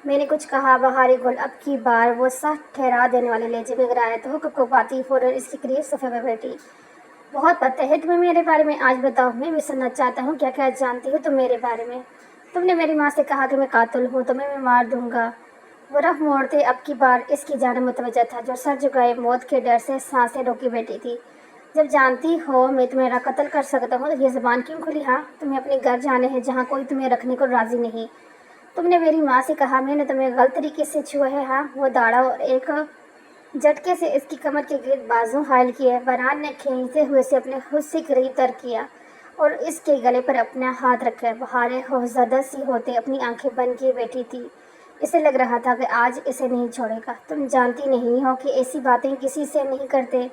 میں نے کچھ کہا بہاری گل اب کی بار وہ سخت ٹھہرا دینے والے لہجے میں گرایا تو حکم کو پاتی فوراً اس کے قریب صفحے پر بیٹھی۔ بہت پتہ ہے تمہیں میرے بارے میں، آج بتاؤ، میں بھی سننا چاہتا ہوں کیا کیا جانتی ہو تم میرے بارے میں۔ تم نے میری ماں سے کہا کہ میں قاتل ہوں، تمہیں میں مار دوں گا۔ وہ رخ موڑتے اب کی بار اس کی جانب متوجہ تھا جو سر جھکائے موت کے ڈر سے سانسیں روکی بیٹھی تھی۔ جب جانتی ہو میں تمہارا قتل کر سکتا ہوں تو یہ زبان کیوں کھلی؟ ہاں، تمہیں اپنے گھر جانے ہیں جہاں کوئی تمہیں رکھنے کو راضی نہیں۔ تم نے میری ماں سے کہا میں نے تمہیں غلط طریقے سے چھوا ہے۔ ہاں، وہ داڑھا اور ایک جھٹکے سے اس کی کمر کے گرد بازو حائل کیے۔ باران نے کھینچتے ہوئے سے اپنے خود سے قریب تر کیا اور اس کے گلے پر اپنا ہاتھ رکھا۔ بہاریں خوفزدہ سی ہوتے اپنی آنکھیں بند کیے بیٹھی تھی۔ اسے لگ رہا تھا کہ آج اسے نہیں چھوڑے گا۔ تم جانتی نہیں ہو کہ ایسی باتیں کسی سے نہیں کرتے۔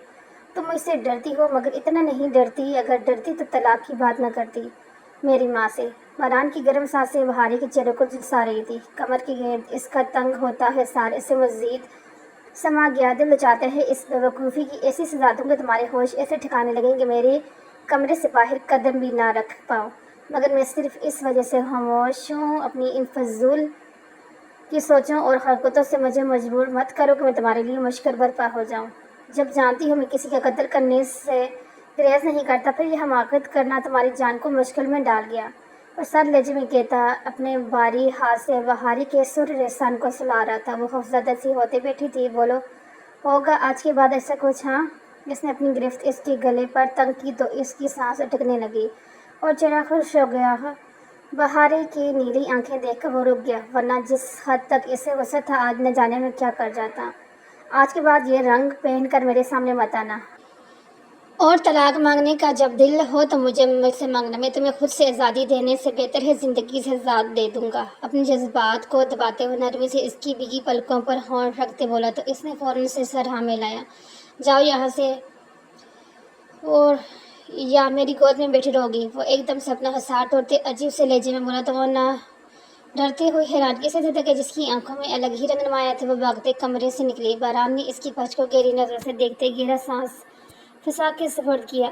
تم مجھ سے ڈرتی ہو مگر اتنا نہیں ڈرتی۔ اگر ڈرتی تو طلاق کی بات نہ کرتی میری ماں سے۔ باران کی گرم سانسیں بہاری کے چہرے کو جھلسا رہی تھی۔ کمر کے گرد اس کا تنگ ہوتا حصار اس سے مزید سما گیا۔ دل چاہتا ہے اس بے وقوفی کی ایسی سزا دوں کہ تمہارے ہوش ایسے ٹھکانے لگیں کہ میرے کمرے سے باہر قدم بھی نہ رکھ پاؤ، مگر میں صرف اس وجہ سے خاموش ہوں اپنی ان فضول کی سوچوں اور حرکتوں سے مجھے مجبور مت کرو کہ میں تمہارے لیے مشکل برپا ہو جاؤں۔ جب جانتی ہو میں کسی کا قتل کرنے سے گریز نہیں کرتا، پھر یہ حماقت کرنا تمہاری جان کو مشکل میں ڈال گیا۔ اور سر لہجے میں کہتا اپنے باری ہاتھ سے بہاری کے سر ریسان کو سلا رہا تھا۔ وہ خوفزدہ سی ہوتے بیٹھی تھی۔ بولو، ہوگا آج کے بعد ایسا کچھ؟ ہاں؟ اس نے اپنی گرفت اس کے گلے پر تنگ کی تو اس کی سانس اٹکنے لگی اور چہرہ خشک ہو گیا۔ بہارے کی نیلی آنکھیں دیکھ کر وہ رک گیا، ورنہ جس حد تک اسے وسعت تھا آج نہ جانے میں کیا کر جاتا۔ آج کے بعد یہ رنگ پہن کر میرے سامنے مت آنا۔ اور طلاق مانگنے کا جب دل ہو تو مجھ سے مانگنا، میں تمہیں خود سے آزادی دینے سے بہتر ہے زندگی سے آزاد دے دوں گا۔ اپنے جذبات کو دباتے ہوئے نرمی سے اس کی بھیگی پلکوں پر ہونٹ رکھتے بولا تو اس نے فوراً سے سر ہاں میں لایا۔ جاؤ یہاں سے اور یا میری گود میں بیٹھی رہو گی۔ وہ ایک دم سے اپنا حصار توڑتے عجیب سے لہجے میں بولا تو وہ نہ ڈرتے ہوئے حیرانگی سے تھے کہ جس کی آنکھوں میں الگ ہی رنگ نمایاں تھے وہ بھاگتے کمرے سے نکلی۔ باران نے اس کی پچ کو گہری نظر سے دیکھتے گہرا سانس پھنسا کے سپرد کیا۔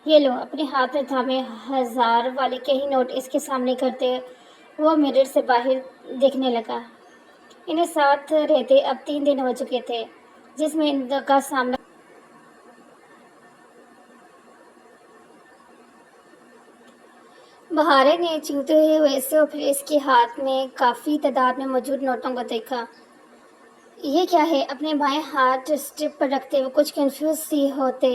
یہ لو، اپنے ہاتھ میں تھامے 1000 والے کے ہی نوٹ اس کے سامنے کرتے وہ مرر سے باہر دیکھنے لگا۔ انہیں ساتھ رہتے اب 3 دن ہو چکے تھے جس میں ان کا سامنا بہارے نے چیختے ہوئے اسے اور پھر اس کے ہاتھ میں کافی تعداد میں موجود نوٹوں کو دیکھا۔ یہ کیا ہے؟ اپنے بائیں ہاتھ اسٹرپ پر رکھتے وہ کچھ کنفیوز سی ہوتے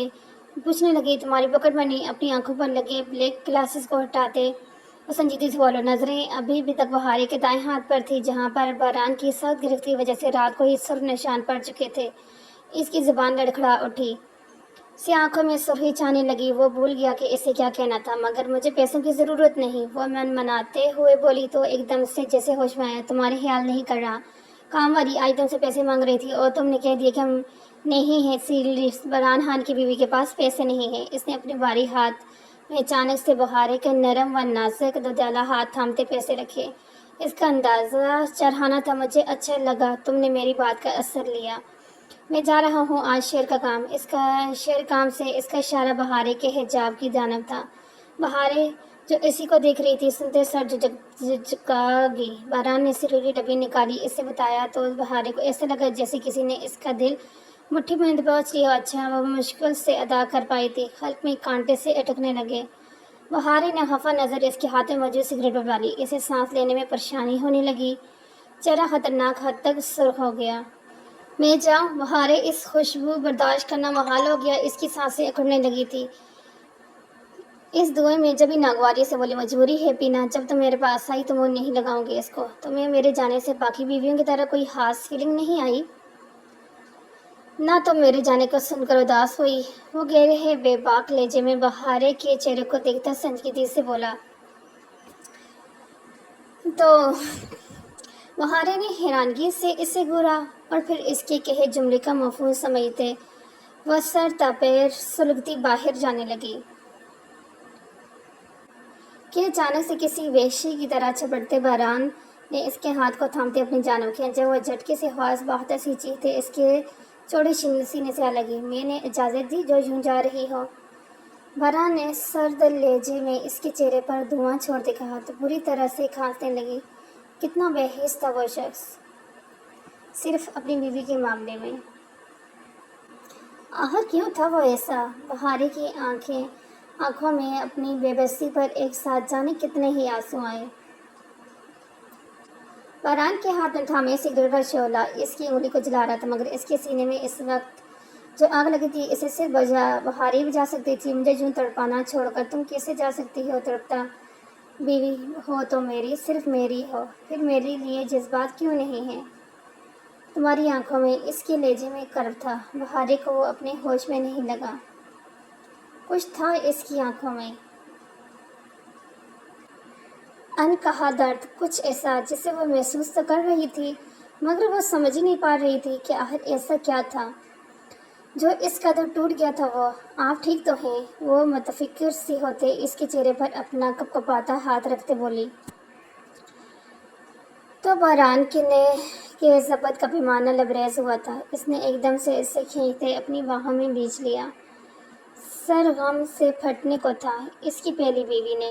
پوچھنے لگی۔ تمہاری پاکٹ منی۔ اپنی آنکھوں پر لگے بلیک گلاسز کو ہٹاتے وہ سنجیدگی سے بولو۔ نظریں ابھی بھی تک بہارے کے دائیں ہاتھ پر تھی جہاں پر باران کی سخت گرفت کی وجہ سے رات کو ہی سرخ نشان پڑ چکے تھے۔ اس کی زبان لڑکھڑا اٹھی، سی آنکھوں میں سرخی چھانے لگی۔ وہ بھول گیا کہ اسے کیا کہنا تھا۔ مگر مجھے پیسوں کی ضرورت نہیں، وہ مناتے ہوئے بولی تو ایک دم سے جیسے ہوش میں آیا۔ تمہارے خیال نہیں کر رہا، کام والی آئی تم سے پیسے مانگ رہی تھی اور تم نے کہہ دیا کہ ہم نہیں ہیں سیریس۔ برہان خان کی بیوی کے پاس پیسے نہیں ہیں۔ اس نے اپنے بھاری ہاتھ میں اچانک سے بہارے کے نرم و نازک دودھالا ہاتھ تھامتے پیسے رکھے۔ اس کا اندازہ چرہانا تھا۔ مجھے اچھا لگا تم نے میری بات کا اثر لیا۔ میں جا رہا ہوں آج شیر کا کام۔ اس کا شیر کام سے اس کا اشارہ بہارے کے حجاب کی جانب تھا۔ بہارے جو اسی کو دیکھ رہی تھی سنتے سر جھکا گئی۔ باران نے سیکورٹی ڈبی نکالی اسے بتایا تو بہارے کو ایسا لگا جیسے کسی نے اس کا دل مٹھی میں دبوچ لیا۔ اچھا، وہ مشکل سے ادا کر پائی تھی۔ حلق میں کانٹے سے اٹکنے لگے۔ بہارے نے خفا نظر اس کے ہاتھ میں موجود سگریٹ پر ڈالی۔ اسے سانس لینے میں پریشانی ہونے لگی۔ چہرہ خطرناک حد تک سرخ ہو گیا۔ میں جاؤں؟ بہارے اس خوشبو برداشت کرنا محال ہو گیا۔ اس کی سانسیں اکڑنے لگی تھی۔ اس دھوئیں میں جبھی ناگواری سے بولی مجبوری ہے پینا۔ جب تم میرے پاس آئی تو منہ نہیں لگاؤں گی اس کو۔ تمہیں میرے جانے سے باقی بیویوں کی طرح کوئی خاص فیلنگ نہیں آئی؟ نہ تم میرے جانے کو سن کر اداس ہوئی؟ وہ گہرے بے باک لہجے میں بہارے کے چہرے کو دیکھتا سنجیدگی سے بولا تو بہارے نے حیرانگی سے اسے گھورا اور پھر اس کے کہے جملے کا مفہوم سمجھتے وہ سر تاپیر سلگتی باہر جانے لگی کہ اچانک سے کسی وحشی کی طرح چھپٹتے باران نے اس کے ہاتھ کو تھامتے اپنی جانب کھینچا۔ وہ جھٹکے سے خواص باختہ سی چیختے اس کے چوڑے سینے سے آ لگی۔ میں نے اجازت دی جو یوں جا رہی ہو؟ باران نے سرد لہجے میں اس کے چہرے پر دھواں چھوڑتے کہا تو پوری طرح سے کھانسنے لگی۔ کتنا بے حس تھا وہ شخص، صرف اپنی بیوی کے معاملے میں۔ آخر کیوں تھا وہ ایسا؟ بہاری کی آنکھوں میں اپنی بے بسی پر ایک ساتھ جانے کتنے ہی آنسو آئے۔ بہران کے ہاتھ میں تھامے سگریٹ کا شعلہ اس کی انگلی کو جلا رہا تھا، مگر اس کے سینے میں اس وقت جو آگ لگی تھی اسے صرف بہاری بجھا سکتی تھی۔ مجھے یوں تڑپانا چھوڑ کر تم کیسے جا سکتی ہو؟ تڑپتا بیوی ہو تو میری، صرف میری ہو، پھر میرے لیے جذبات کیوں نہیں ہیں؟ تمہاری آنکھوں میں، اس کے لہجے میں کرب تھا۔ بہاری کو وہ اپنے ہوش میں نہیں لگا۔ کچھ تھا اس کی آنکھوں میں، ان کہا درد، کچھ ایسا جسے وہ محسوس تو کر رہی تھی، مگر وہ سمجھ ہی نہیں پا رہی تھی کہ آخر ایسا کیا تھا جو اس قدر ٹوٹ گیا تھا وہ۔ آپ ٹھیک تو ہیں؟ وہ متفکر سی ہوتے اس کے چہرے پر اپنا کپکپاتا ہاتھ رکھتے بولی۔ تو بہران کے ضبط کا پیمانہ لبریز ہوا تھا۔ اس نے ایک دم سے اسے کھینچتے اپنی باہوں میں بیچ لیا۔ سر غم سے پھٹنے کو تھا۔ اس کی پہلی بیوی نے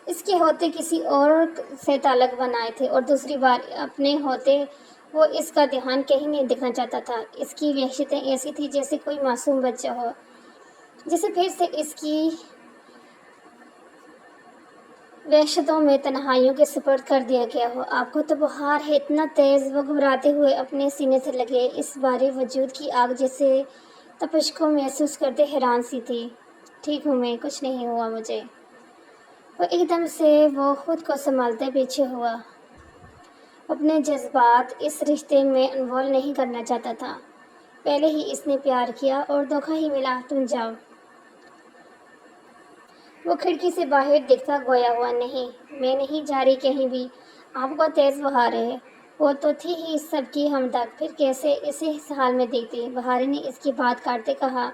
اس کے ہوتے کسی اور سے تعلق بنائے تھے، اور دوسری بار اپنے ہوتے وہ اس کا دھیان کہیں نہیں دیکھنا چاہتا تھا۔ اس کی وحشتیں ایسی تھی جیسے کوئی معصوم بچہ ہو جسے پھر سے اس کی وحشتوں میں تنہائیوں کے سپرد کر دیا گیا ہو۔ آپ کو تو بخار ہے اتنا تیز؟ وہ گھبراتے ہوئے اپنے سینے سے لگے اس بارے وجود کی آگ جیسے تپش کو محسوس کرتے حیران سی تھی۔ ٹھیک ہوں میں، کچھ نہیں ہوا مجھے۔ وہ ایک دم سے وہ خود کو سنبھالتے پیچھے ہوا۔ اپنے جذبات اس رشتے میں انوالو نہیں کرنا چاہتا تھا۔ پہلے ہی اس نے پیار کیا اور دھوکہ ہی ملا۔ تم جاؤ۔ وہ کھڑکی سے باہر دیکھتا گویا ہوا، نہیں، میں نہیں جا رہی کہیں بھی۔ آپ کو تیز بخار ہے۔ وہ تو تھی ہی سب کی ہمدرد، پھر کیسے اسے اس حال میں دیکھتی؟ بہاری نے اس کی بات کاٹتے کہا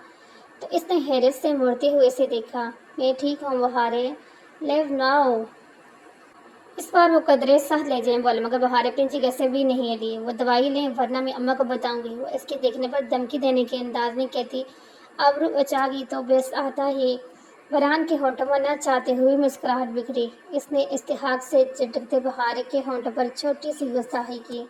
تو اس نے حیرت سے مڑتے ہوئے اسے دیکھا۔ میں ٹھیک ہوں بہارے، لیو ناؤ۔ اس بار وہ قدرے سخت لہجے میں بولا، مگر بہار اپنی جگہ سے بھی نہیں ہلی۔ وہ دوائی لیں ورنہ میں اماں کو بتاؤں گی، وہ اس کے دیکھنے پر دھمکی دینے کے انداز میں کہتی۔ ابرو اچا گئی تو بس آتا ہی بہران کے ہونٹوں میں نہ چاہتے ہوئی مسکراہٹ بکھری۔ اس نے استحقاق سے چٹکتے بہار کے ہونٹوں پر چھوٹی سی گستاخی کی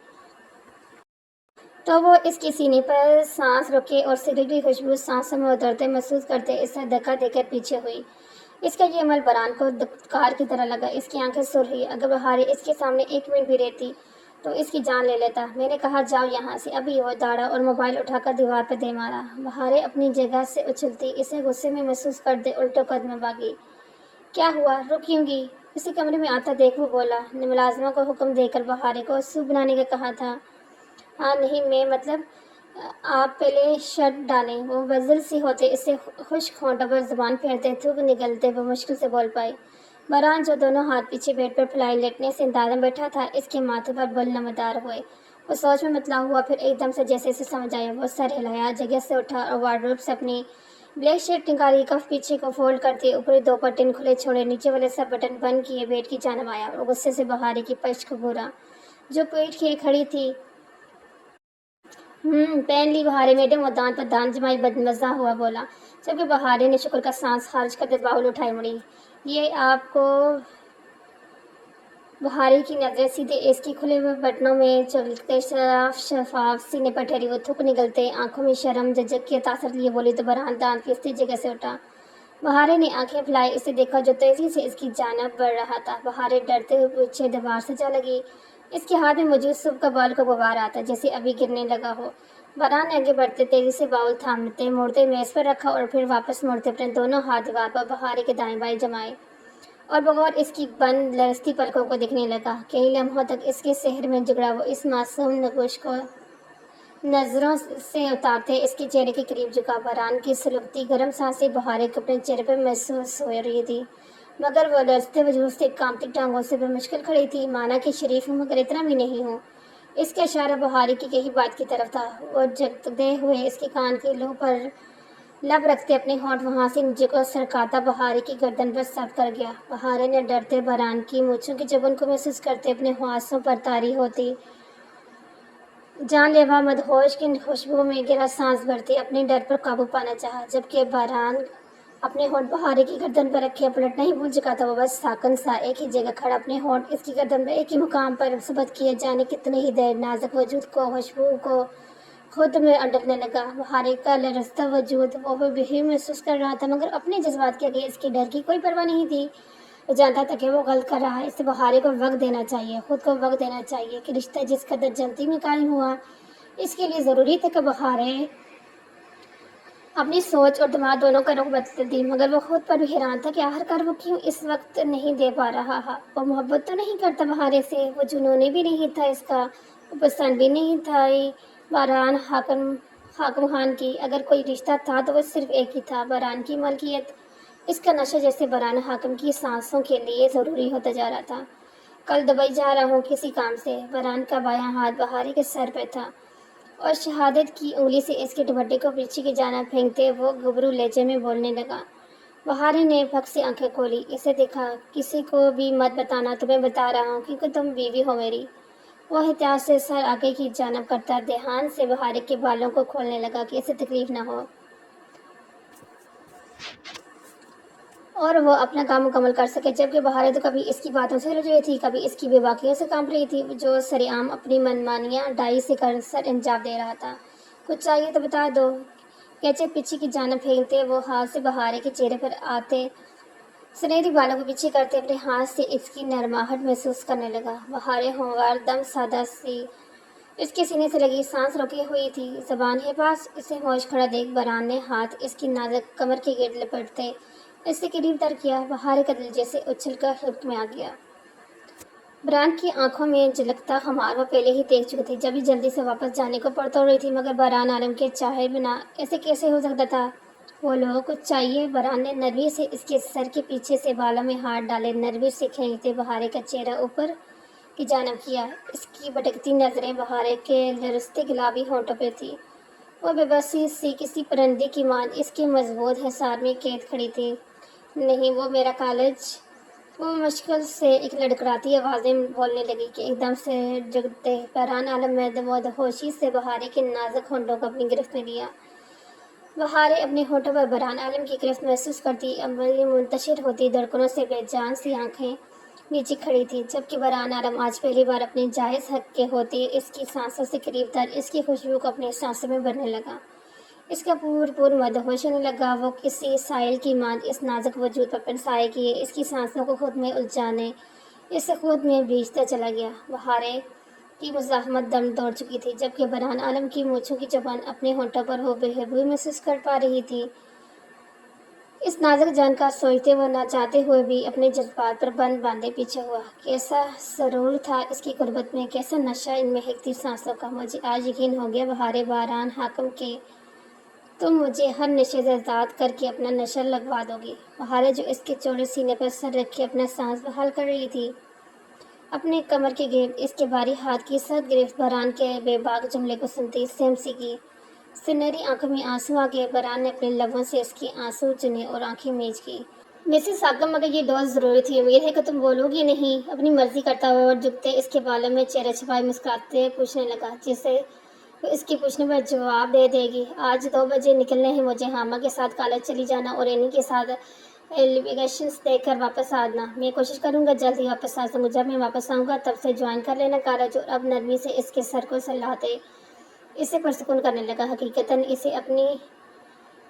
تو وہ اس کے سینے پر سانس روکے اور سگریٹ کی خوشبو سانسوں میں اترتے محسوس کرتے اسے دھکا دے کر پیچھے ہوئی۔ اس کا یہ عمل بہران کو دھکار کی طرح لگا۔ اس کی آنکھیں سرخی۔ اگر بہاری اس کے سامنے ایک منٹ بھی رہتی تو اس کی جان لے لیتا۔ میں نے کہا جاؤ یہاں سے ابھی۔ وہ دوڑا اور موبائل اٹھا کر دیوار پر دے مارا۔ بہارے اپنی جگہ سے اچھلتی اسے غصے میں محسوس کرتے الٹوں قدم بھاگی۔ کیا ہوا؟ رک کیوں گئی؟ اسے کمرے میں آتا دیکھ وہ بولا۔ ملازمہ کو حکم دے کر بہارے کو سوپ بنانے کا کہا تھا۔ ہاں نہیں، میں مطلب آپ پہلے شرٹ ڈالیں۔ وہ بزدل سی ہوتے اسے خشک ہونٹوں پر زبان پھیرتے تھوک نگلتے وہ مشکل سے بول پائی۔ بہران جو دونوں ہاتھ پیچھے بیڈ پر پھیلائے لیٹنے سے انداز میں بیٹھا تھا، اس کے ماتھے پر بل نمودار ہوئے۔ وہ سوچ میں مطلع ہوا، پھر ایک دم سے جیسے اسے سمجھ آیا، وہ سر ہلایا، جگہ سے اٹھا اور وارڈروب سے اپنی بلیک شرٹ نکالی، کف پیچھے کو فولڈ کرتے اوپری دو بٹن کھلے چھوڑے، نیچے والے سب بٹن بند کیے، بیڈ کی جانب آیا اور غصے سے بہاری کی پشت کو گھورا جو پیٹ کیے کھڑی تھی۔ پہن لی بہارے میڈم، وہ دانت پر دانت جمائے بدمزہ ہوا بولا، جبکہ بہارے نے شکر کا سانس خارج کرتے باہل اٹھائی مڑی۔ یہ آپ کو؟ بہاری کی نظریں سیدھے اس کے کھلے ہوئے بٹنوں میں چلتے صاف شفاف سینے پر ٹھہری۔ وہ تھوک نگلتے آنکھوں میں شرم جھجک کے تاثر لیے بولی تو بہران دانت پیستے جگہ سے اٹھا۔ بہارے نے آنکھیں پھیلائے اسے دیکھا جو تیزی سے اس کی جانب بڑھ رہا تھا۔ بہارے ڈرتے ہوئے پیچھے دیوار سے جا لگی۔ اس کے ہاتھ میں موجود سوپ کا باؤل کو غبار آتا جیسے ابھی گرنے لگا ہو۔ بہران نے آگے بڑھتے تیزی سے باؤل تھامتے موڑتے میز پر رکھا اور پھر واپس موڑتے اپنے دونوں ہاتھ دیوار پر بہارے کے دائیں بائیں جمائے اور بغور اس کی بند لرزتی پلکوں کو دیکھنے لگا۔ کئی لمحوں تک اس کے سحر میں جگڑا وہ اس معصوم نگوش کو نظروں سے اتارتے اس کے چہرے کے قریب جھکا۔ بہران کی سلگتی گرم سانسیں بہارے کو اپنے چہرے پر محسوس ہو رہی تھی، مگر وہ لرزتے وجود سے کانپتی ٹانگوں سے بمشکل کھڑی تھی، مانا کہ شریف ہوں مگر اتنا بھی نہیں ہوں۔ اس کا اشارہ بہاری کی کہی بات کی طرف تھا۔ وہ جھکتے ہوئے اس کے کان کے لوح پر لب رکھتے اپنے ہونٹ وہاں سے نیچے کو سرکاتا بہارے کی گردن پر سخت کر گیا۔ بہارے نے ڈرتے بہران کی مونچھوں کی چبھن کو محسوس کرتے اپنے حواسوں پر طاری ہوتی جان لیوا مدہوش کی خوشبو میں گہرا سانس بھرتے اپنے ڈر پر قابو پانا چاہا، جبکہ بہران اپنے ہونٹ بہارے کی گردن پر رکھے پلٹ نہیں بھول چکا تھا وہ، بس ساکن سا ایک ہی جگہ کھڑا، اپنے ہونٹ اس کی گردن پر ایک ہی مقام پر ثبت کیے جانے کتنی ہی دیر نازک وجود کو، خوشبو کو خود میں اڈرنے لگا۔ بہارے کا لرزتا وجود وہ بھی محسوس کر رہا تھا، مگر اپنے جذبات کے لیے اس کے ڈر کی کوئی پرواہ نہیں تھی۔ وہ جانتا تھا کہ وہ غلط کر رہا ہے، اسے بہارے کو وقت دینا چاہیے، خود کو وقت دینا چاہیے کہ رشتہ جس قدر جلدی میں قائم ہوا، اس کے لیے ضروری تھا کہ بہارے اپنی سوچ اور دماغ دونوں کا رخ بدل دی۔ مگر وہ خود پر بھی حیران تھا کہ آخرکار وہ کیوں اس وقت نہیں دے پا رہا ہے۔ وہ محبت تو نہیں کرتا بہارے سے، وہ جنونی بھی نہیں تھا اس کا، وہ پسند بھی نہیں تھا باران حاکم خان کی۔ اگر کوئی رشتہ تھا تو وہ صرف ایک ہی تھا، باران کی ملکیت۔ اس کا نشہ جیسے باران حاکم کی سانسوں کے لیے ضروری ہوتا جا رہا تھا۔ کل دبئی جا رہا ہوں کسی کام سے، باران کا بایاں ہاتھ بہارے کے سر پہ تھا اور شہادت کی انگلی سے اس کے دوپٹے کو پیچھے کی جانب پھینکتے وہ گھبرو لہجے میں بولنے لگا۔ بہارے نے پھک سے آنکھیں کھولی، اسے دیکھا۔ کسی کو بھی مت بتانا، تمہیں بتا رہا ہوں کیونکہ تم بیوی ہو میری۔ وہ احتیاط سے سر آگے کی جانب کرتا دھیان سے بہارے کے بالوں کو کھولنے لگا کہ اسے تکلیف نہ ہو اور وہ اپنا کام مکمل کر سکے، جبکہ بہارے تو کبھی اس کی باتوں سے رج رہی تھی، کبھی اس کی بے باکیوں سے کانپ رہی تھی، جو سرعام اپنی منمانیاں ڈائی سے کر سر انجام دے رہا تھا۔ کچھ چاہیے تو بتا دو، کہتے پیچھے کی جانب پھینکتے وہ ہاتھ سے بہارے کے چہرے پر آتے سنہری بالوں کو پیچھے کرتے اپنے ہاتھ سے اس کی نرماہٹ محسوس کرنے لگا۔ بہارے ہموار دم سادہ سی اس کے سینے سے لگی سانس روکے ہوئی تھی، زبان ہے پاس۔ اسے ہوش کھڑا دیکھ باران نے ہاتھ اس کی نازک کمر کے گرد لپٹتے اس سے قریب تر کیا۔ بہارے کا دل جیسے اچھل کر حلق میں آ گیا۔ باران کی آنکھوں میں جھلکتا خمار وہ پہلے ہی دیکھ چکی تھی، جب ہی جلدی سے واپس جانے کو پڑتو رہی تھی، مگر باران عالم کے چاہے بنا ایسے کیسے ہو سکتا تھا؟ بولو، کچھ چاہیے؟ باران نے نرمی سے اس کے سر کے پیچھے سے بالوں میں ہاتھ ڈالے، نرمی سے کھینچتے بہارے کا چہرہ اوپر کی جانب کیا۔ اس کی بھٹکتی نظریں بہارے کے لرزتے گلابی ہونٹوں پہ تھی۔ وہ بے بسی سی کسی پرندے کی ماند اس کے مضبوط حصار میں قید کھڑی تھی۔ نہیں، وہ میرا کالج۔ وہ مشکل سے ایک لڑکھڑاتی آواز میں بولنے لگی کہ ایک دم سے جگتے باران عالم میں مدہوشی سے بہارے کے نازک ہونٹوں کو اپنی گرفت میں لیا۔ بہارے اپنے ہونٹوں پر باران عالم کی گرفت محسوس کرتی عملی منتشر ہوتی دھڑکنوں سے بے جان سی آنکھیں نیچے کھڑی تھی، جبکہ باران عالم آج پہلی بار اپنے جائز حق کے ہوتے اس کی سانسوں سے قریب تر اس کی خوشبو کو اپنے سانسوں میں بھرنے لگا۔ اس کا پور مدہوش ہونے لگا، وہ کسی سائل کی ماند اس نازک وجود پر پنسائے کیے اس کی سانسوں کو خود میں الجھانے اسے خود میں بھیجتا چلا گیا۔ بہارے کی مزاحمت دم توڑ چکی تھی، جبکہ باران عالم کی مونچھوں کی چبھن اپنے ہونٹوں پر ہو بے محسوس کر پا رہی تھی۔ اس نازک جان کا سوچتے وہ نہ چاہتے ہوئے بھی اپنے جذبات پر بند باندھے پیچھے ہوا۔ کیسا سرور تھا اس کی قربت میں، کیسا نشہ ان مہکتی سانسوں کا۔ مجھے آج یقین ہو گیا بہارے باران حاکم کہ تم مجھے ہر نشے سے آزاد کر کے اپنا نشہ لگوا دو گی۔ بہارے جو اس کے چوڑے سینے پر سر رکھے اپنا سانس بحال کر رہی تھی، اپنے کمر کے گرد اس کے بھاری ہاتھ کی سخت گرفت باران کے بے باک جملے کو سنتی سہم سی کی سنہری آنکھوں میں آنسو آ گئے۔ باران نے اپنے لبوں سے اس کی آنسو چنے اور آنکھیں میچ کی۔ مسز حاکم، مگر یہ ڈوز ضروری تھی، امید ہے کہ تم بولو گی نہیں۔ اپنی مرضی کرتا ہوا اور جھکتے اس کے بالوں میں چہرہ چھپائے مسکراتے پوچھنے لگا، جسے وہ اس کے پوچھنے پر جواب دے دے گی۔ آج 2 بجے نکلنا ہے مجھے، ہاما کے ساتھ کالج چلی جانا اور اینی کے ساتھ ایلیگیشنز دیکھ کر واپس آنا۔ میں کوشش کروں گا جلد ہی واپس آ سکوں، جب میں واپس آؤں گا تب سے جوائن کر لینا کالج۔ اور اب نرمی سے اس کے سر کو سہلاتے اسے پرسکون کرنے لگا۔ حقیقتاً اسے اپنی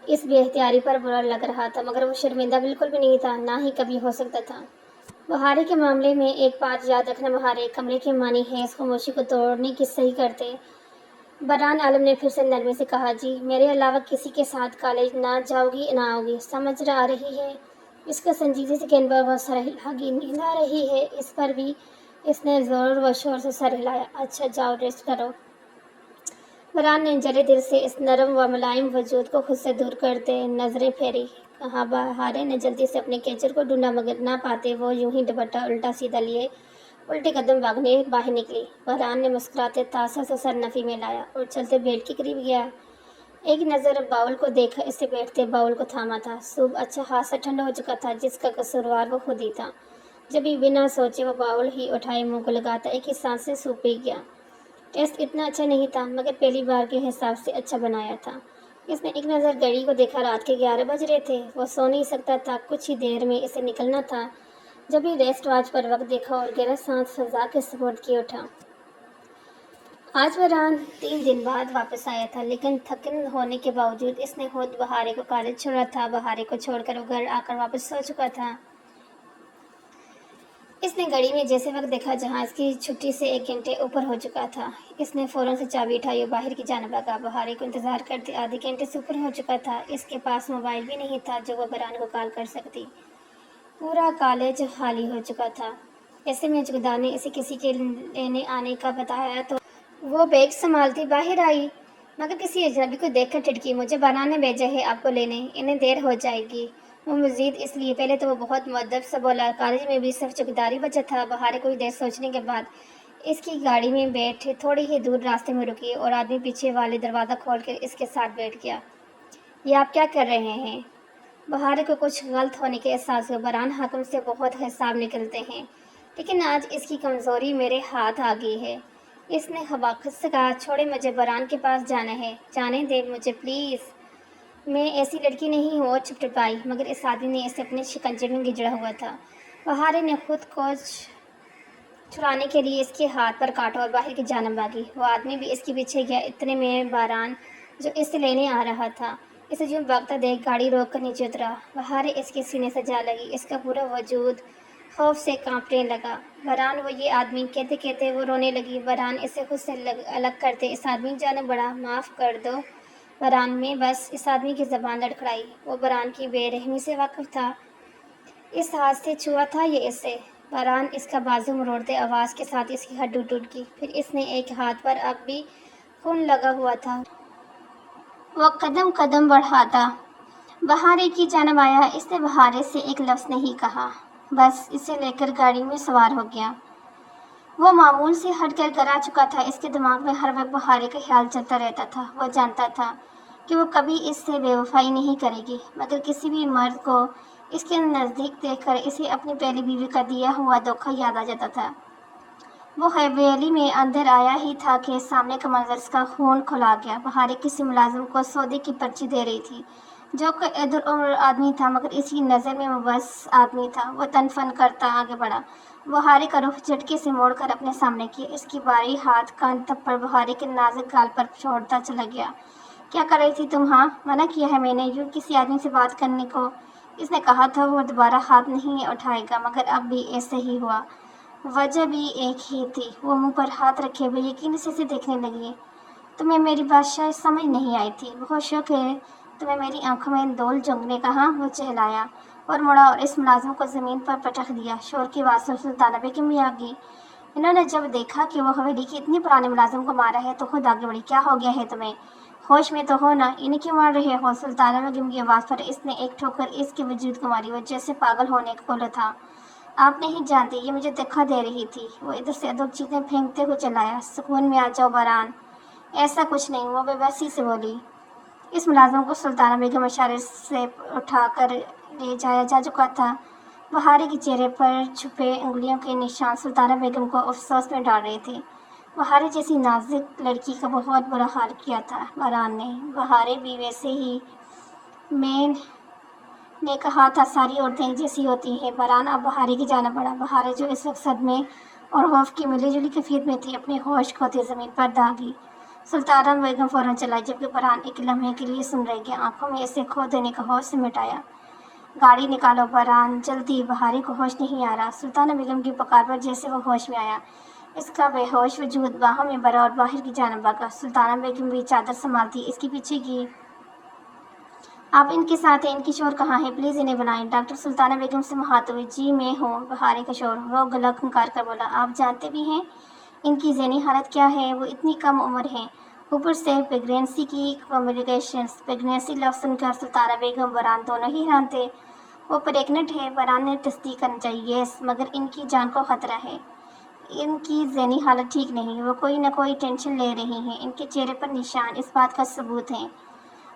اس بے اختیاری پر برا لگ رہا تھا، مگر وہ شرمندہ بالکل بھی نہیں تھا، نہ ہی کبھی ہو سکتا تھا۔ بہارے کے معاملے میں ایک بات یاد رکھنا، بہارے کمرے کے معنی ہے اس خاموشی کو توڑنے کی صحیح کرتے۔ باران عالم نے پھر سے نرمی سے کہا، جی، میرے علاوہ کسی کے ساتھ کالج نہ جاؤ گی نہ آؤ گی، سمجھ آ رہی ہے؟ اس کا سنجیدگی سے کہنے پر وہ سر ہلا گی۔ نیند آ رہی ہے؟ اس پر بھی اس نے زور و شور سے سر ہلایا۔ اچھا، جاؤ ریسٹ کرو۔ باران نے جلے دل سے اس نرم و ملائم وجود کو خود سے دور کرتے نظریں پھیری۔ کہاں؟ بہارے نے جلدی سے اپنے کیچر کو ڈھونڈا، مگر نہ پاتے وہ یوں ہی دوپٹہ الٹا سیدھا لیے الٹے قدم بھاگنے باہر نکلی۔ باران نے مسکراتے تاسا سے سر نفی میں لایا اور چلتے بیڈ کے قریب گیا۔ ایک نظر باؤل کو دیکھا، اسے بیٹھتے باؤل کو تھاما تھا۔ سوپ اچھا خاصا ٹھنڈا ہو چکا تھا، جس کا قصوروار وہ خود ہی تھا۔ جب ہی بنا سوچے وہ باؤل ہی اٹھائے منہ کو لگاتا ایک ہی سانس سے سوپ پی گیا۔ ٹیسٹ اتنا اچھا نہیں تھا، مگر پہلی بار کے حساب سے اچھا بنایا تھا۔ اس نے ایک نظر گھڑی کو دیکھا، رات کے 11 بج رہے تھے۔ وہ سو نہیں سکتا تھا، کچھ ہی دیر میں اسے نکلنا تھا۔ جب ہی ریسٹ واچ پر وقت دیکھا اور گہرا سانس فضا کے سپرد کیے اٹھا۔ آج فرحان 3 دن بعد واپس آیا تھا، لیکن تھکن ہونے کے باوجود اس نے خود بہارے کو کالج چھوڑا تھا۔ بہارے کو چھوڑ کر وہ گھر آ کر واپس سو چکا تھا۔ اس نے گھڑی میں جیسے وقت دیکھا جہاں اس کی چھٹی سے 1 گھنٹے اوپر ہو چکا تھا۔ اس نے فوراً سے چابی اٹھائی اور باہر کی جانب بھاگا۔ بہارے کو انتظار کرتے آدھے گھنٹے سے اوپر ہو چکا تھا۔ اس کے پاس موبائل بھی نہیں تھا جو وہ برہان کو کال کر سکتی۔ پورا کالج خالی ہو چکا تھا۔ ایسے میں جگدان نے اسے کسی کے لینے آنے کا بتایا تو وہ بیگ سنبھالتی باہر آئی، مگر کسی اجنبی کو دیکھ کر ٹھٹکی۔ مجھے برہان نے بھیجا ہے آپ کو لینے، انہیں دیر ہو جائے گی۔ وہ مزید اس لیے پہلے تو وہ بہت مؤدب سا بولا، کالج میں بھی صرف چوکیداری بچا تھا۔ بہارے کچھ دیر سوچنے کے بعد اس کی گاڑی میں بیٹھ تھوڑی ہی دور راستے میں رکی اور آدمی پیچھے والے دروازہ کھول کر اس کے ساتھ بیٹھ گیا۔ یہ آپ کیا کر رہے ہیں؟ بہارے کو کچھ غلط ہونے کے احساس ہو۔ برہان حاکم سے بہت حساب نکلتے ہیں، لیکن آج اس کی کمزوری میرے ہاتھ آ گئی ہے۔ اس نے حماقت سے کہا، چھوڑے مجھے برہان کے پاس جانا ہے، جانے دے مجھے پلیز، میں ایسی لڑکی نہیں ہوں۔ اور چپٹپائی، مگر اس آدمی نے اسے اپنے شکنجے میں گجڑا ہوا تھا۔ بہارے نے خود کو چھڑانے کے لیے اس کے ہاتھ پر کاٹا اور باہر کی جانب بھاگی۔ وہ آدمی بھی اس کے پیچھے گیا۔ اتنے میں برہان، جو اسے لینے آ رہا تھا، اسے یوں بھاگتا دیکھ گاڑی روک کر نیچے اترا۔ بہارے اس کے سینے سے جا لگی، اس کا پورا وجود خوف سے کانپنے لگا۔ برہان، وہ یہ آدمی، کہتے کہتے وہ رونے لگی۔ برہان اسے خود سے الگ کرتے اس آدمی کی جانب بڑھا۔ معاف کر دو برہان، میں بس، اس آدمی کی زبان لڑکھڑائی۔ وہ برہان کی بے رحمی سے واقف تھا، اس ہاتھ سے چھوا تھا یہ اسے۔ برہان اس کا بازو مروڑتے آواز کے ساتھ اس کی ہڈی ٹوٹ گئی۔ پھر اس نے ایک ہاتھ پر اب بھی خون لگا ہوا تھا، وہ قدم قدم بڑھاتا بہارے کی جانب آیا۔ اس نے بہارے سے ایک لفظ نہیں کہا، بس اسے لے کر گاڑی میں سوار ہو گیا۔ وہ معمول سے ہٹ کر گھر آ چکا تھا۔ اس کے دماغ میں ہر وقت بہارے کا خیال چلتا رہتا تھا۔ وہ جانتا تھا کہ وہ کبھی اس سے بے وفائی نہیں کرے گی، مگر کسی بھی مرد کو اس کے نزدیک دیکھ کر اسے اپنی پہلی بیوی کا دیا ہوا دھوکہ یاد آ جاتا تھا۔ وہ حویلی میں اندر آیا ہی تھا کہ سامنے کا منظر اس کا خون کھلا گیا۔ بہارے کسی ملازم کو سودے کی پرچی دے رہی تھی، جو کہ ادھر عمر آدمی تھا، مگر اس کی نظر میں وہ بس آدمی تھا۔ وہ تن فن کرتا آگے بڑھا، بہارے کا رخ جھٹکے سے موڑ کر اپنے سامنے کیا۔ اس کی باری ہاتھ کا تھپڑ بہارے کے نازک گال پر چھوڑتا چلا گیا۔ کیا کر رہی تھی تم؟ ہاں، منع کیا ہے میں نے یوں کسی آدمی سے بات کرنے کو۔ اس نے کہا تھا وہ دوبارہ ہاتھ نہیں اٹھائے گا، مگر اب بھی ایسے ہی ہوا۔ وجہ بھی ایک ہی تھی۔ وہ منہ پر ہاتھ رکھے ہوئے یقین سے اسے دیکھنے لگی۔ تمہیں میری بات شاید سمجھ نہیں آئی تھی۔ بہت شوق ہے تمہیں میری آنکھوں میں دول جھونکنے نے کہا۔ وہ چہلایا اور مڑا اور اس ملازم کو زمین پر پٹخ دیا۔ شور کی آواز سے سلطانہ بیگم بھی آ گئی۔ انہوں نے جب دیکھا کہ وہ حویلی کے اتنے پرانے ملازم کو مارا ہے تو خود آگے بڑھی۔ کیا ہو گیا ہے تمہیں؟ ہوش میں تو ہو نا؟ انہیں کیوں مار رہے ہو؟ سلطانہ بیگم کی آواز پر اس نے ایک ٹھوکر اس کے وجود کو ماری۔ وہ جیسے پاگل ہونے کو تھا۔ آپ نہیں جانتے، یہ مجھے دھوکہ دے رہی تھی۔ وہ ادھر سے ادھر چیزیں پھینکتے ہوئے چلایا۔ سکون میں آ جاؤ برہان، ایسا کچھ نہیں، وہ بے بسی سے بولی۔ اس ملازم کو سلطانہ بیگم اشارے سے اٹھا کر لے جایا جا چکا تھا۔ بہارے کے چہرے پر چھپے انگلیوں کے نشان سلطانہ بیگم کو افسوس میں ڈال رہے تھے۔ بہارے جیسی نازک لڑکی کا بہت برا حال کیا تھا برہان نے۔ بہارے بھی ویسے ہی، میں نے کہا تھا ساری عورتیں ایک جیسی ہوتی ہیں۔ برہان اب بہارے کی جانب بڑھا۔ بہارے جو اس وقت صدمے اور خوف کی ملی جلی کیفیت میں تھی، اپنے ہوش کھوتے زمین پر داغی۔ سلطانہ بیگم فوراً چلائی، جبکہ برہان ایک لمحے کے لیے سن رہ گیا، آنکھوں میں اسے کھو دینے کا ہوش سمیٹ آیا۔ گاڑی نکالو برہان، جلدی، بہارے کو ہوش نہیں آ رہا۔ سلطانہ بیگم کی پکار پر جیسے وہ ہوش میں آیا، اس کا بے ہوش وجود باہوں میں بھرا اور باہر کی جانب بھاگا۔ سلطانہ بیگم بھی چادر سنبھالتی اس کے پیچھے کی۔ آپ ان کے ساتھ ہیں، ان کی شوہر کہاں ہے؟ پلیز انہیں بلائیں۔ ڈاکٹر سلطانہ بیگم سے مخاطب ہوئی، جی میں ہوں بہارے کا شوہر۔ وہ گلا کھنکار کر بولا، آپ جانتے بھی ہیں ان کی ذہنی حالت کیا ہے؟ وہ اتنی کم عمر ہیں، اوپر سے پریگنینسی کی کمپلیکیشنز۔ پریگنینسی لفظ سن کر سلطانہ بیگم برہان دونوں ہی حیران تھے۔ وہ پریگننٹ ہے؟ برہان نے تصدیق کرنا چاہیے، یس، مگر ان کی جان کو خطرہ ہے، ان کی ذہنی حالت ٹھیک نہیں، وہ کوئی نہ کوئی ٹینشن لے رہی ہیں، ان کے چہرے پر نشان اس بات کا ثبوت ہیں۔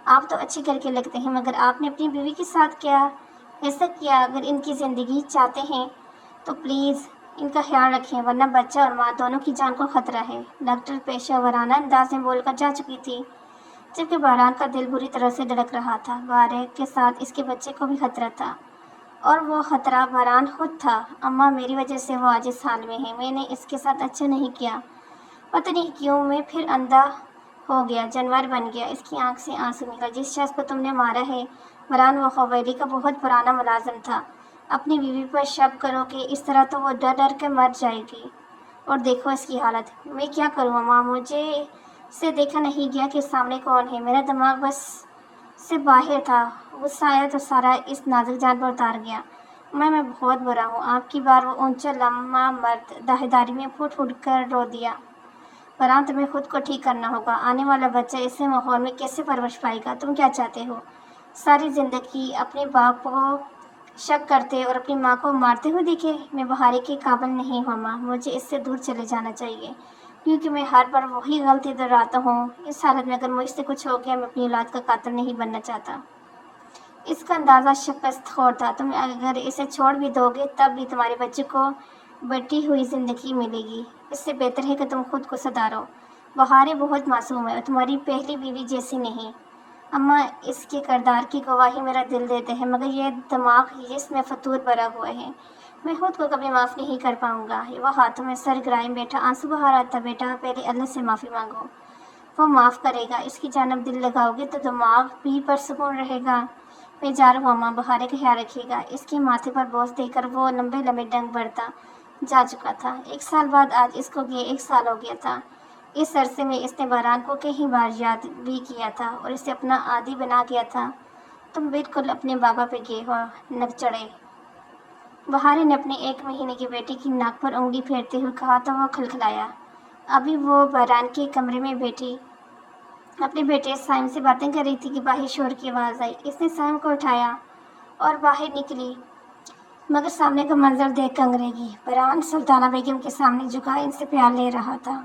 آپ تو اچھے گھر کے لگتے ہیں، مگر آپ نے اپنی بیوی کے ساتھ کیا ایسا کیا؟ اگر ان کی زندگی چاہتے ہیں تو پلیز ان کا خیال رکھیں، ورنہ بچہ اور ماں دونوں کی جان کو خطرہ ہے۔ ڈاکٹر پیشہ ورانہ انداز میں بول کر جا چکی تھی۔ جبکہ بہران کا دل بری طرح سے دھڑک رہا تھا۔ بارے کے ساتھ اس کے بچے کو بھی خطرہ تھا، اور وہ خطرہ بہران خود تھا۔ اماں، میری وجہ سے وہ آج اس حال میں ہے۔ میں نے اس کے ساتھ اچھا نہیں کیا، پتہ نہیں کیوں میں پھر اندھا ہو گیا، جانور بن گیا۔ اس کی آنکھ سے آنسو نکلا۔ جس شخص کو تم نے مارا ہے بہران، وہ حویلی کا بہت پرانا ملازم تھا۔ اپنی بیوی پر شک کرو کہ اس طرح تو وہ ڈر ڈر کے مر جائے گی، اور دیکھو اس کی حالت۔ میں کیا کروں اماں، مجھے سے دیکھا نہیں گیا کہ سامنے کون ہے۔ میرا دماغ بس سے باہر تھا۔ غصہ آیا تو سارا اس نازک جان پر اتار گیا۔ میں بہت برا ہوں۔ آپ کی بار وہ اونچا لمبا مرد داہداری میں پھوٹ پھوٹ کر رو دیا۔ بہران، تمہیں خود کو ٹھیک کرنا ہوگا۔ آنے والا بچہ ایسے ماحول میں کیسے پرورش پائے گا؟ تم کیا چاہتے ہو؟ ساری زندگی اپنے باپ کو شک کرتے اور اپنی ماں کو مارتے ہوئے دیکھے؟ میں بہاری کے قابل نہیں ہوں ماں، مجھے اس سے دور چلے جانا چاہیے، کیونکہ میں ہر بار وہی غلطی دہراتا ہوں۔ اس حالت میں اگر مجھ سے کچھ ہو گیا، میں اپنی اولاد کا قاتل نہیں بننا چاہتا۔ اس کا اندازہ شکست خور تھا۔ تم اگر اسے چھوڑ بھی دو گے تب بھی تمہارے بچے کو بٹی ہوئی زندگی ملے گی۔ اس سے بہتر ہے کہ تم خود کو سدھارو۔ بہارے بہت معصوم ہے اور تمہاری پہلی بیوی جیسی نہیں۔ اماں، اس کے کردار کی گواہی میرا دل دیتے ہیں، مگر یہ دماغ جس میں فطور بھرا ہوا ہے، میں خود کو کبھی معاف نہیں کر پاؤں گا۔ وہ ہاتھوں میں سر گرائے بیٹا آنسو بہا رہا تھا۔ بیٹا، پہلے اللہ سے معافی مانگو، وہ معاف کرے گا۔ اس کی جانب دل لگاؤ گے تو دماغ بھی پرسکون رہے گا۔ میں جا رہا ہوں اماں، بہارے کا خیال رکھیے گا۔ اس کے ماتھے پر بوجھ دے کر وہ لمبے لمبے ڈنگ بڑھتا جا چکا تھا۔ 1 سال بعد آج اس کو گئے 1 سال ہو گیا تھا۔ اس عرصے میں اس نے بہران کو کئی بار یاد بھی کیا تھا اور اسے اپنا عادی بنا گیا تھا۔ تم بالکل اپنے بابا پہ گئے ہو، نک چڑھے۔ بہارے نے اپنے 1 مہینے کی بیٹی کی ناک پر انگلی پھیرتے ہوئے کہا تو وہ کھلکھلایا۔ ابھی وہ بہران کے کمرے میں بیٹھی اپنے بیٹے سائم سے باتیں کر رہی تھی کہ باہر شور کی آواز آئی۔ اس نے سائم کو اٹھایا اور باہر نکلی، مگر سامنے کا منظر دیکھ کنگ رہ گئی۔ بہران سلطانہ بیگم کے سامنے جھکا ان سے پیار لے رہا تھا۔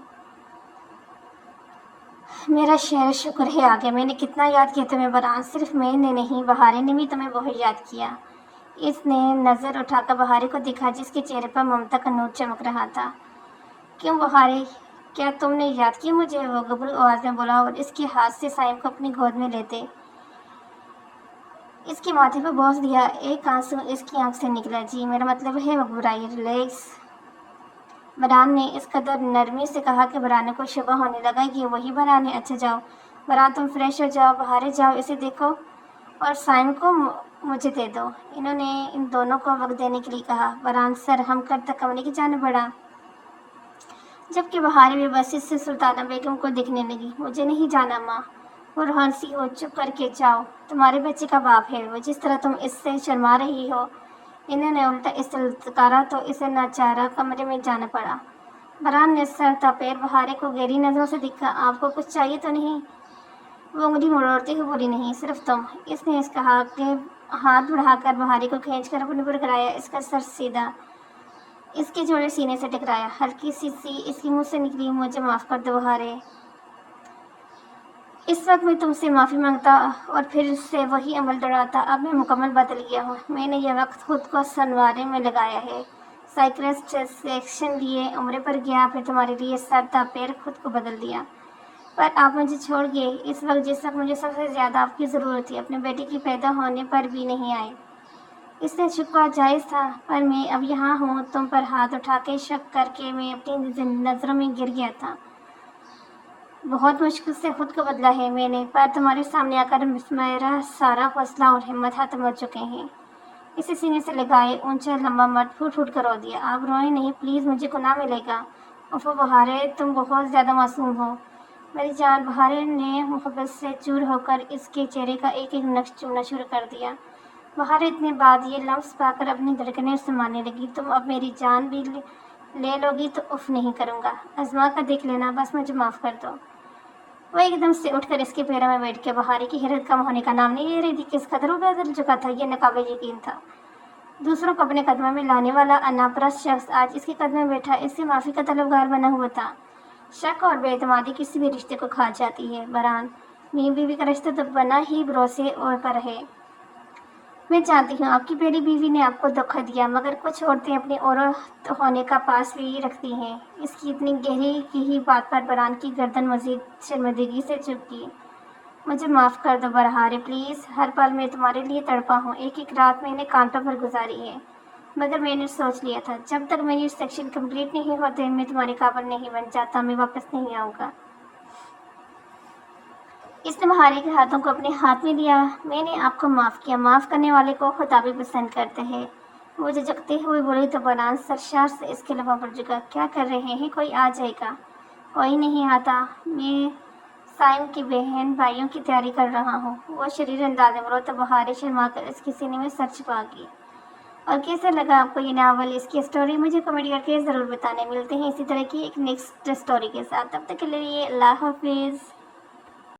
میرا شعر شکر ہے آ گیا۔ میں نے کتنا یاد کیا تمہیں بہران، صرف میں نے نہیں، بہارے نے بھی تمہیں بہت یاد کیا۔ اس نے نظر اٹھا کر بہارے کو دیکھا جس کے چہرے پر ممتا کا نور چمک رہا تھا۔ کیوں بہارے، کیا تم نے یاد کیا مجھے؟ وہ گبرو آواز میں بولا اور اس کے ہاتھ سے سائم کو اپنی گود میں لیتے اس کے ماتھے پر بوس دیا۔ ایک آنسو اس کی آنکھ سے نکلا۔ جی، میرا مطلب ہے گھبرائیے، ریلیکس۔ بہران نے اس قدر نرمی سے کہا کہ بہرانے کو شبہ ہونے لگا کہ وہی بہران ہے۔ اچھا جاؤ بہران، تم فریش ہو جاؤ۔ بہارے جاؤ، اسے دیکھو اور سائم کو مجھے دے دو۔ انہوں نے ان دونوں کو وقت دینے کے لیے کہا۔ بہران سر ہم کرتا کمرے کی جانب بڑھا، جبکہ بہارے بے بسی سے سلطانہ بیگم کو دیکھنے لگی۔ مجھے نہیں جانا ماں، وہ روحان سی ہو، چپ کر کے جاؤ، تمہارے بچے کا باپ ہے وہ، جس طرح تم اس سے شرما رہی ہو۔ انہوں نے الٹا اس سے للکارا تو اسے ناچارہ کمرے میں جانا پڑا۔ بہران نے سر تاپیر بہارے کو گہری نظروں سے دیکھا۔ آپ کو کچھ چاہیے تو نہیں؟ وہ انگلی مروڑتے ہوئے بولی، نہیں، صرف تم۔ اس نے کہا کہ ہاتھ بڑھا کر بہارے کو کھینچ کر اپنے پر گرایا۔ اس کا سر سیدھا اس کے جوڑے سینے سے ٹکرایا۔ ہلکی سی اس کے منہ سے نکلی، مجھے معاف کر دو بہارے، اس وقت میں تم سے معافی مانگتا اور پھر سے وہی عمل دہراتا۔ اب میں مکمل بدل گیا ہوں۔ میں نے یہ وقت خود کو سنوارنے میں لگایا ہے، سائیکیٹرسٹ سیکشن لیے، عمرے پر گیا، پھر تمہارے لیے سر تاپیر خود کو بدل دیا۔ پر آپ مجھے چھوڑ گئے اس وقت جس وقت مجھے سب سے زیادہ آپ کی ضرورت تھی۔ اپنے بیٹے کے پیدا ہونے پر بھی نہیں آئے۔ اس نے شکوہ جائز تھا، پر میں اب یہاں ہوں تم پر ہاتھ اٹھا کے، شک کر کے میں اپنی نظروں میں گر گیا تھا۔ بہت مشکل سے خود کو بدلا ہے میں نے، پر تمہارے سامنے آ کر میرا سارا حوصلہ اور ہمت ختم ہو چکے ہیں۔ اسے سینے سے لگائے اونچا لمبا مرد پھوٹ پھوٹ کر رو دیا۔ آپ روئیں نہیں پلیز، مجھے گناہ ملے گا۔ اوفو بہارے، تم بہت زیادہ معصوم ہو میری جان۔ بہارے نے محبت سے چور ہو کر اس کے چہرے کا ایک ایک نقش چومنا شروع کر دیا۔ بہارے اتنے بعد یہ لمس پا کر اپنی دھڑکنیں سنبھالنے لگی۔ تم اب میری جان بھی لے لو گی تو اف نہیں کروں گا، آزما کر دیکھ لینا، بس مجھے معاف کر دو۔ وہ ایک دم سے اٹھ کر اس کے پیروں میں بیٹھ گیا۔ بہارے کی حیرت کم ہونے کا نام نہیں لے رہی تھی۔ کس قدر وہ بدل چکا تھا، یہ ناقابل یقین تھا۔ دوسروں کو اپنے قدموں میں لانے والا انا پرست شخص آج اس کے قدموں میں بیٹھا اس سے معافی کا طلبگار بنا ہوا تھا۔ شک اور بے اعتمادی کسی بھی رشتے کو کھا جاتی ہے بہران، میاں بیوی کا رشتہ تو بنا ہی بھروسے اور پر ہے۔ میں جانتی ہوں آپ کی پہلی بیوی نے آپ کو دھوکہ دیا، مگر کچھ عورتیں اپنی عورت ہونے کا پاس بھی رکھتی ہیں۔ اس کی اتنی گہری کی ہی بات پر بہران کی گردن مزید شرمندگی سے جھک گئی۔ مجھے معاف کر دو برہارے پلیز، ہر پل میں تمہارے لیے تڑپا ہوں، ایک ایک رات میں نے کانٹوں پر گزاری ہے، مگر میں نے سوچ لیا تھا جب تک میری سیکشن کمپلیٹ نہیں ہوتے میں تمہارے قابل نہیں بن جاتا، میں واپس نہیں آؤں گا۔ اس نے بہارے کے ہاتھوں کو اپنے ہاتھ میں لیا۔ میں نے آپ کو معاف کیا، معاف کرنے والے کو خدا بھی پسند کرتے ہیں۔ وہ جھجکتے ہوئے بولی تو باران سرشار سے اس کے لبوں پر جھکا۔ کیا کر رہے ہیں؟ کوئی آ جائے گا۔ کوئی نہیں آتا، میں سائم کی بہن بھائیوں کی تیاری کر رہا ہوں۔ وہ شریر انداز میں بولا تو بہارے شرما کر اس کے سینے میں سر چھپا گئی۔ اور کیسا لگا آپ کو یہ ناول، اس کی اسٹوری؟ مجھے کمنٹ کر کے ضرور بتانے۔ ملتے ہیں اسی طرح کی ایک نیکسٹ اسٹوری کے ساتھ، تب تک کے لیے اللہ حافظ۔